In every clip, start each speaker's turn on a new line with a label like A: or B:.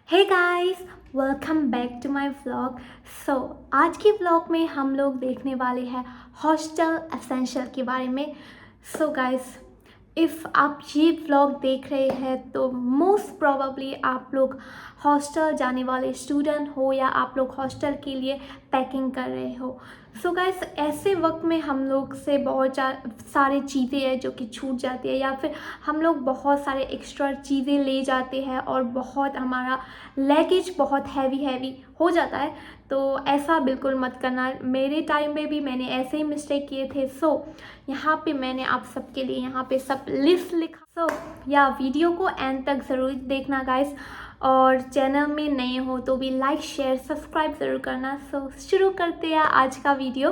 A: Hey guys, welcome back to my vlog. आज के vlog में हम लोग देखने वाले हैं हॉस्टल एसेंशियल के बारे में। गाइस, इफ़ आप ये व्लॉग देख रहे हैं तो मोस्ट प्रोबेबली आप लोग हॉस्टल जाने वाले स्टूडेंट हो या आप लोग हॉस्टल के लिए पैकिंग कर रहे हो। गाइस, ऐसे वक्त में हम लोग से बहुत सारी चीज़ें हैं जो कि छूट जाती है, या फिर हम लोग बहुत सारे एक्स्ट्रा चीज़ें ले जाते हैं और बहुत हमारा लगेज बहुत हैवी हो जाता है। तो ऐसा बिल्कुल मत करना। मेरे टाइम में भी मैंने ऐसे ही मिस्टेक किए थे। यहाँ पे मैंने आप सबके लिए यहाँ पे सब लिस्ट लिखा। या वीडियो को एंड तक ज़रूर देखना गाइस, और चैनल में नए हो तो भी लाइक शेयर सब्सक्राइब ज़रूर करना। शुरू करते हैं आज का वीडियो।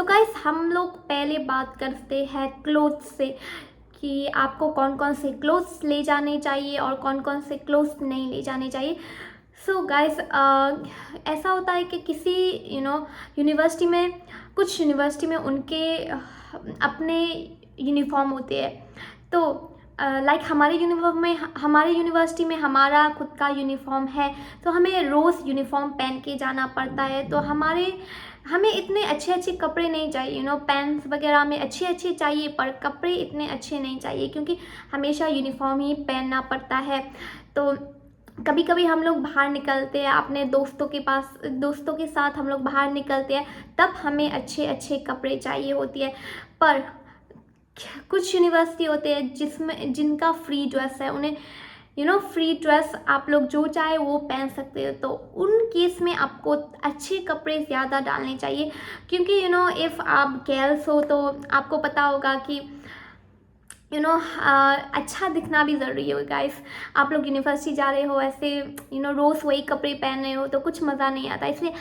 A: गाइस, हम लोग पहले बात करते हैं क्लोथ्स से कि आपको कौन कौन से क्लोथ्स ले जाने चाहिए और कौन कौन से क्लोथ्स नहीं ले जाने चाहिए। गाइस, ऐसा होता है कि किसी यूनिवर्सिटी में, कुछ यूनिवर्सिटी में उनके अपने यूनिफॉर्म होते हैं। तो लाइक हमारे यूनिवर्सिटी में हमारा खुद का यूनिफॉर्म है, तो हमें रोज़ यूनिफॉर्म पहन के जाना पड़ता है। तो हमें इतने अच्छे अच्छे कपड़े नहीं चाहिए, पैंट्स वगैरह में अच्छे अच्छे चाहिए, पर कपड़े इतने अच्छे नहीं चाहिए क्योंकि हमेशा यूनिफॉर्म ही पहनना पड़ता है। तो कभी कभी हम लोग बाहर निकलते हैं अपने दोस्तों के साथ हम लोग बाहर निकलते हैं, तब हमें अच्छे अच्छे कपड़े चाहिए होती है। पर कुछ यूनिवर्सिटी होते हैं जिनका फ्री ड्रेस है, उन्हें फ्री ड्रेस आप लोग जो चाहे वो पहन सकते हो। तो उन केस में आपको अच्छे कपड़े ज़्यादा डालने चाहिए, क्योंकि इफ़ आप गर्ल्स हो तो आपको पता होगा कि अच्छा दिखना भी ज़रूरी है गाइस। आप लोग यूनिवर्सिटी जा रहे हो, ऐसे रोज़ वही कपड़े पहन रहे हो तो कुछ मज़ा नहीं आता। इसलिए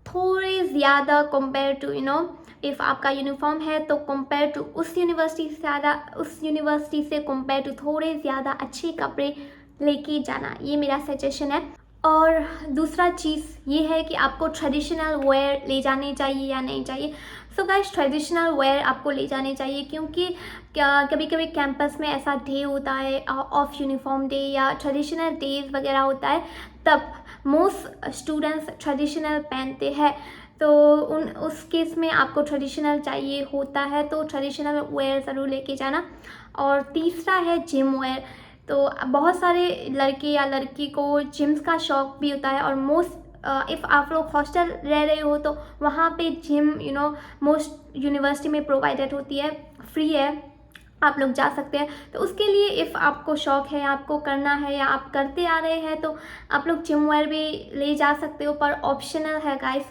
A: थोड़े ज़्यादा कंपेयर टू इफ़ आपका यूनिफॉर्म है तो कंपेयर टू उस यूनिवर्सिटी से कंपेयर टू थोड़े ज़्यादा अच्छे कपड़े लेके जाना, ये मेरा सजेशन है। और दूसरा चीज़ ये है कि आपको ट्रेडिशनल वेयर ले जाने चाहिए या नहीं चाहिए। गाइस, ट्रेडिशनल वेयर आपको ले जाने चाहिए, क्योंकि कभी कभी कैंपस में ऐसा डे होता है, ऑफ यूनिफॉर्म डे या ट्रेडिशनल डेज वगैरह होता है, तब मोस्ट स्टूडेंट्स ट्रेडिशनल पहनते हैं। तो उस केस में आपको ट्रेडिशनल चाहिए होता है, तो ट्रेडिशनल वेयर ज़रूर लेके जाना। और तीसरा है जिम वेयर। तो बहुत सारे लड़के या लड़की को जिम्स का शौक भी होता है, और इफ़ आप लोग हॉस्टल रह रहे हो तो वहाँ पे जिम मोस्ट यूनिवर्सिटी में प्रोवाइडेड होती है, फ्री है, आप लोग जा सकते हैं। तो उसके लिए इफ़ आपको शौक है, आपको करना है या आप करते आ रहे हैं, तो आप लोग जिम वेयर भी ले जा सकते हो, पर ऑप्शनल है गाइस,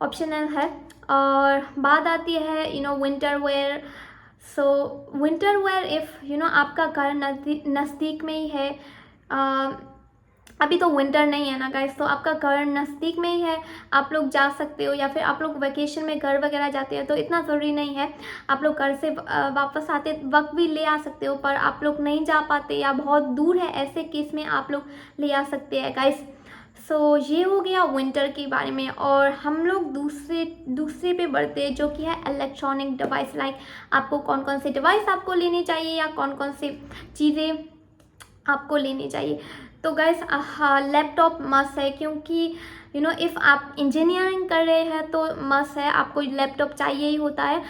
A: ऑप्शनल है। और बात आती है winter wear. Winter wear if आपका घर नज़दीक में ही है, अभी तो विंटर नहीं है ना गाइस, तो आपका घर नज़दीक में ही है, आप लोग जा सकते हो। या फिर आप लोग वेकेशन में घर वगैरह जाते हैं तो इतना ज़रूरी नहीं है, आप लोग घर से वापस आते वक्त भी ले आ सकते हो। पर आप लोग नहीं जा पाते या बहुत दूर है, ऐसे केस में आप लोग ले आ सकते हैं गाइस। ये हो गया विंटर के बारे में। और हम लोग दूसरे पे बढ़ते हैं, जो कि है इलेक्ट्रॉनिक डिवाइस। लाइक आपको कौन कौन से डिवाइस आपको लेने चाहिए या कौन कौन से चीज़ें आपको लेनी चाहिए। तो गाइस, लैपटॉप मस्ट है, क्योंकि इफ़ आप इंजीनियरिंग कर रहे हैं तो मस्ट है, आपको लैपटॉप चाहिए ही होता है।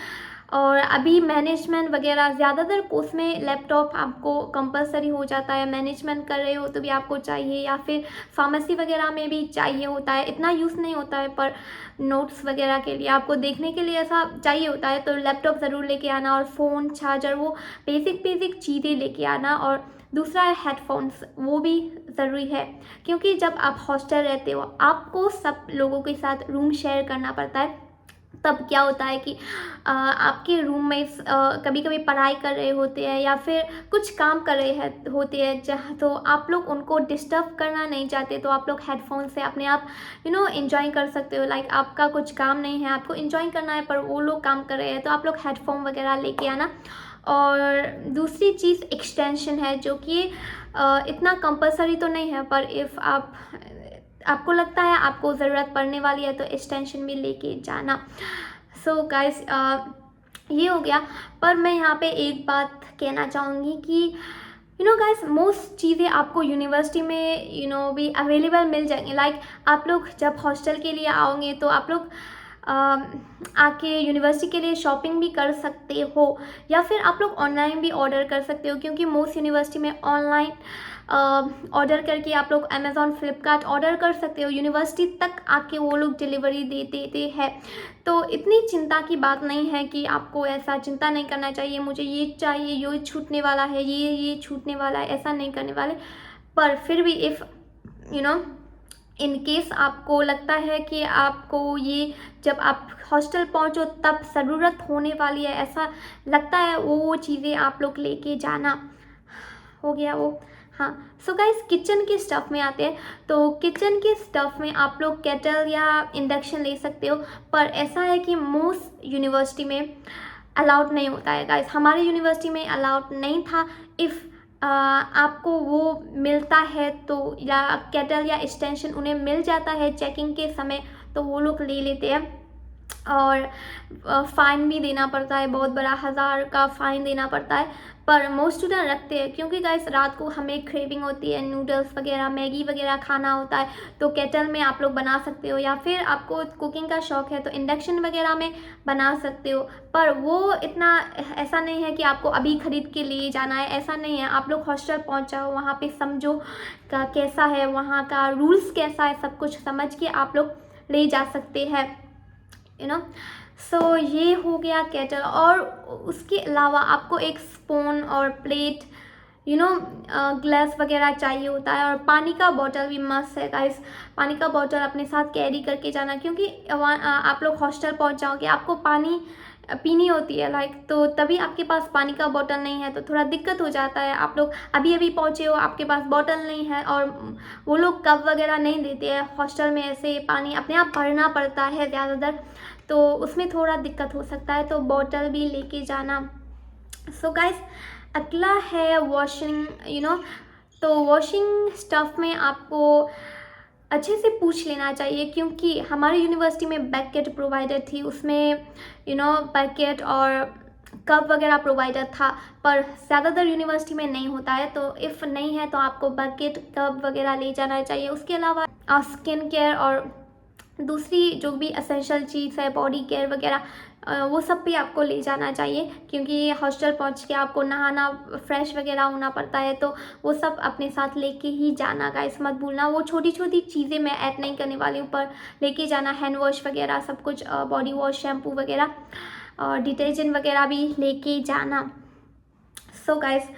A: और अभी मैनेजमेंट वगैरह ज़्यादातर कोर्स में लैपटॉप आपको कंपलसरी हो जाता है। मैनेजमेंट कर रहे हो तो भी आपको चाहिए, या फिर फार्मेसी वगैरह में भी चाहिए होता है। इतना यूज़ नहीं होता है, पर नोट्स वगैरह के लिए आपको देखने के लिए ऐसा चाहिए होता है, तो लैपटॉप ज़रूर लेके आना। और फ़ोन, चार्जर, वो बेसिक चीज़ें लेके आना। और दूसरा है हेडफोन्स, वो भी ज़रूरी है, क्योंकि जब आप हॉस्टल रहते हो आपको सब लोगों के साथ रूम शेयर करना पड़ता है। तब क्या होता है कि आपके रूममेट्स कभी कभी पढ़ाई कर रहे होते हैं या फिर कुछ काम कर रहे होते हैं, जहाँ तो आप लोग उनको डिस्टर्ब करना नहीं चाहते, तो आप लोग हेडफोन से अपने आप एंजॉय कर सकते हो। लाइक आपका कुछ काम नहीं है, आपको एंजॉय करना है, पर वो लोग काम कर रहे हैं, तो आप लोग हेडफोन वगैरह लेके आना। और दूसरी चीज़ एक्सटेंशन है, जो कि इतना कंपलसरी तो नहीं है, पर इफ़ आपको लगता है आपको ज़रूरत पड़ने वाली है तो एक्सटेंशन भी लेके जाना। गाइस, ये हो गया। पर मैं यहाँ पे एक बात कहना चाहूँगी कि यू नो गाइस, मोस्ट चीज़ें आपको यूनिवर्सिटी में भी अवेलेबल मिल जाएंगी। लाइक आप लोग जब हॉस्टल के लिए आओगे तो आप लोग आके यूनिवर्सिटी के लिए शॉपिंग भी कर सकते हो, या फिर आप लोग ऑनलाइन भी ऑर्डर कर सकते हो, क्योंकि मोस्ट यूनिवर्सिटी में ऑनलाइन ऑर्डर करके आप लोग अमेज़ॉन फ्लिपकार्ट ऑर्डर कर सकते हो, यूनिवर्सिटी तक आके वो लोग डिलीवरी दे देते हैं। तो इतनी चिंता की बात नहीं है कि आपको ऐसा चिंता नहीं करना चाहिए, मुझे ये चाहिए, ये छूटने वाला है, ये छूटने वाला है, ऐसा नहीं करने वाले। पर फिर भी इफ़ इन केस आपको लगता है कि आपको ये जब आप हॉस्टल पहुंचो तब ज़रूरत होने वाली है, ऐसा लगता है, वो चीज़ें आप लोग लेके जाना। हो गया वो। हाँ, सो गाइस, किचन के स्टफ़ में आते हैं। तो किचन के स्टफ़ में आप लोग केटल या इंडक्शन ले सकते हो, पर ऐसा है कि मोस्ट यूनिवर्सिटी में अलाउड नहीं होता है गाइस। हमारे यूनिवर्सिटी में अलाउड नहीं था। इफ़ आपको वो मिलता है तो, या केटल या एक्सटेंशन उन्हें मिल जाता है चेकिंग के समय, तो वो लोग ले लेते हैं। और फ़ाइन भी देना पड़ता है, बहुत बड़ा 1000 का फ़ाइन देना पड़ता है। पर मोस्ट स्टूडेंट रखते हैं, क्योंकि गाइस रात को हमें क्रेविंग होती है, नूडल्स वगैरह, मैगी वगैरह खाना होता है, तो केटल में आप लोग बना सकते हो, या फिर आपको कुकिंग का शौक़ है तो इंडक्शन वगैरह में बना सकते हो। पर वो इतना ऐसा नहीं है कि आपको अभी ख़रीद के लिए जाना है, ऐसा नहीं है। आप लोग हॉस्टल पहुँच जाओ, वहाँ पे समझो का कैसा है, वहाँ का रूल्स कैसा है, सब कुछ समझ के आप लोग ले जा सकते हैं, सो ये हो गया केटल। और उसके अलावा आपको एक स्पून और प्लेट, ग्लास वगैरह चाहिए होता है, और पानी का बॉटल भी मस्त है गाइस। पानी का बॉटल अपने साथ कैरी करके जाना, क्योंकि आप लोग हॉस्टल पहुंच जाओगे, आपको पानी पीनी होती है, लाइक, तो तभी आपके पास पानी का बॉटल नहीं है तो थोड़ा दिक्कत हो जाता है। आप लोग अभी अभी पहुँचे हो, आपके पास बॉटल नहीं है, और वो लोग कप वगैरह नहीं देते हैं हॉस्टल में, ऐसे पानी अपने आप भरना पड़ता है ज़्यादातर, तो उसमें थोड़ा दिक्कत हो सकता है, तो बॉटल भी लेके जाना। सो गाइस, अगला है वॉशिंग, तो वॉशिंग स्टफ़ में आपको अच्छे से पूछ लेना चाहिए, क्योंकि हमारी यूनिवर्सिटी में बैकेट प्रोवाइडर थी, उसमें बैकेट और कप वगैरह प्रोवाइडर था, पर ज़्यादातर यूनिवर्सिटी में नहीं होता है। तो इफ़ नहीं है तो आपको बकेट कप वगैरह ले जाना चाहिए। उसके अलावा स्किन केयर और दूसरी जो भी एसेंशियल चीज़ है, बॉडी केयर वगैरह, वो सब भी आपको ले जाना चाहिए, क्योंकि हॉस्टल पहुंच के आपको नहाना, फ्रेश वगैरह होना पड़ता है, तो वो सब अपने साथ लेके ही जाना गाइस, मत भूलना। वो छोटी छोटी चीज़ें मैं ऐड नहीं करने वाली हूँ, पर लेके जाना, हैंड वॉश वगैरह सब कुछ, बॉडी वॉश, शैम्पू वगैरह और डिटर्जेंट वगैरह भी लेके जाना। सो गाइस,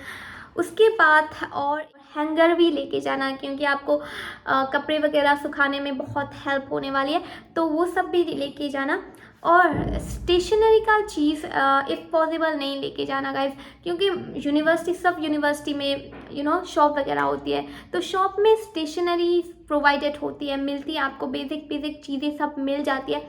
A: उसके बाद और हैंगर भी लेके जाना, क्योंकि आपको कपड़े वगैरह सुखाने में बहुत हेल्प होने वाली है, तो वो सब भी लेके जाना। और स्टेशनरी का चीज़ इफ़ पॉसिबल नहीं लेके जाना गाइस, क्योंकि सब यूनिवर्सिटी में शॉप वगैरह होती है, तो शॉप में स्टेशनरी प्रोवाइडेड होती है, मिलती है, आपको बेसिक चीज़ें सब मिल जाती है।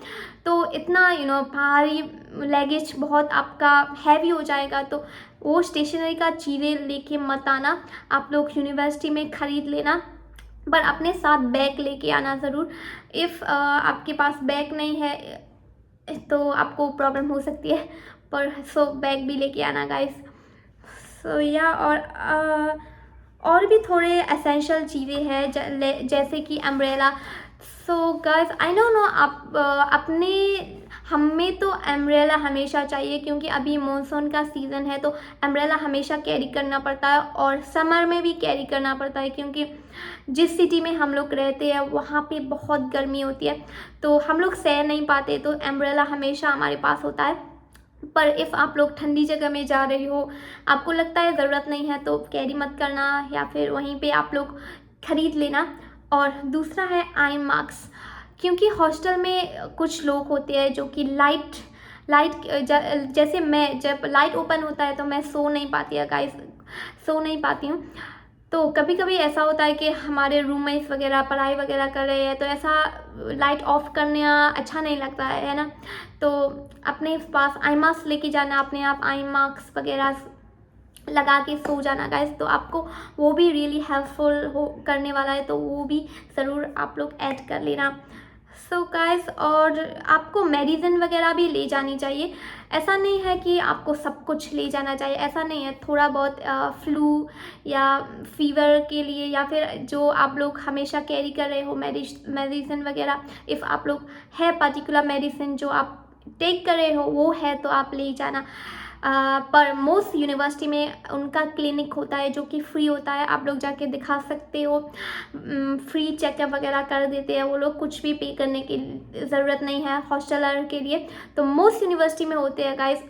A: तो इतना भारी लगेज बहुत आपका हैवी हो जाएगा, तो वो स्टेशनरी का चीज़ें लेके मत आना, आप लोग यूनिवर्सिटी में ख़रीद लेना, पर अपने साथ बैग लेके आना ज़रूर। इफ़ आपके पास बैग नहीं है तो आपको प्रॉब्लम हो सकती है, पर सो बैग भी लेके आना गाइस। सो या और भी थोड़े एसेंशियल चीज़ें हैं, जैसे कि umbrella. So guys, I know आप हमें तो अम्ब्रेला हमेशा चाहिए, क्योंकि अभी मॉनसून का सीज़न है, तो अम्ब्रेला हमेशा कैरी करना पड़ता है, और समर में भी कैरी करना पड़ता है, क्योंकि जिस सिटी में हम लोग रहते हैं वहाँ पे बहुत गर्मी होती है, तो हम लोग सह नहीं पाते, तो अम्ब्रेला हमेशा हमारे पास होता है। पर इफ़ आप लोग ठंडी जगह में जा रहे हो, आपको लगता है ज़रूरत नहीं है, तो कैरी मत करना, या फिर वहीं पे आप लोग ख़रीद लेना। और दूसरा है आई मास्क, क्योंकि हॉस्टल में कुछ लोग होते हैं जो कि लाइट जैसे मैं, जब लाइट ओपन होता है तो मैं सो नहीं पाती है गाइस, सो नहीं पाती हूँ। तो कभी कभी ऐसा होता है कि हमारे रूममेट्स वगैरह पढ़ाई वगैरह कर रहे हैं, तो ऐसा लाइट ऑफ करना अच्छा नहीं लगता है ना, तो अपने पास आई मास्क लेके जाना, अपने आप आई मास्क वगैरह लगा के सो जाना गाइस, तो आपको वो भी रियली हेल्पफुल करने वाला है, तो वो भी ज़रूर आप लोग ऐड कर लेना। सो गाइस, और आपको मेडिसिन वगैरह भी ले जानी चाहिए। ऐसा नहीं है कि आपको सब कुछ ले जाना चाहिए, ऐसा नहीं है। थोड़ा बहुत फ्लू या फीवर के लिए, या फिर जो आप लोग हमेशा कैरी कर रहे हो मेडिसिन वगैरह, इफ़ आप लोग है पर्टिकुलर मेडिसिन जो आप टेक कर रहे हो वो है तो आप ले जाना। पर मोस्ट यूनिवर्सिटी में उनका क्लिनिक होता है जो कि फ्री होता है, आप लोग जाके दिखा सकते हो। फ्री चेकअप वगैरह कर देते हैं वो लोग, कुछ भी पे करने की ज़रूरत नहीं है हॉस्टलर के लिए। तो मोस्ट यूनिवर्सिटी में होते हैं गाइस,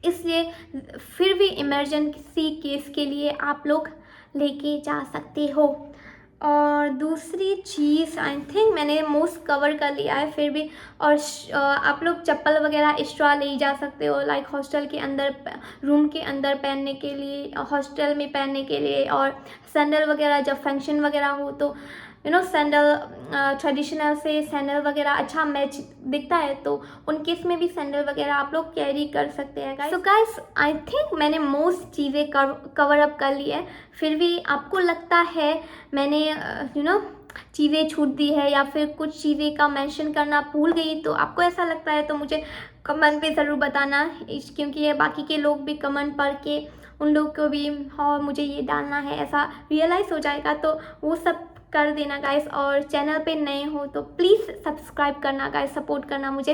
A: इसलिए फिर भी इमरजेंसी केस के लिए आप लोग लेके जा सकते हो। और दूसरी चीज़ आई थिंक मैंने मोस्ट कवर कर लिया है फिर भी। और आप लोग चप्पल वगैरह एक्स्ट्रा ले जा सकते हो, लाइक हॉस्टल के अंदर, रूम के अंदर पहनने के लिए, हॉस्टल में पहनने के लिए। और सैंडल वगैरह जब फंक्शन वगैरह हो तो सैंडल, ट्रेडिशनल से सैंडल वगैरह अच्छा मैच दिखता है, तो उन केस में भी सैंडल वगैरह आप लोग कैरी कर सकते हैं guys. So guys, I think मैंने मोस्ट चीज़ें कवर अप कर ली है। फिर भी आपको लगता है मैंने चीज़ें छूट दी है या फिर कुछ चीज़ें का मेंशन करना भूल गई, तो आपको ऐसा लगता है तो मुझे कमेंट पे ज़रूर बताना, क्योंकि ये बाकी के लोग भी कमेंट पढ़ के उन लोग को भी हाँ मुझे ये डालना है ऐसा रियलाइज़ हो जाएगा, तो वो सब कर देना गाइस। और चैनल पे नए हो तो प्लीज़ सब्सक्राइब करना गाइस, सपोर्ट करना मुझे।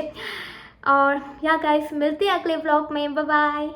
A: और या गाइस, मिलते हैं अगले व्लॉग में। Bye bye.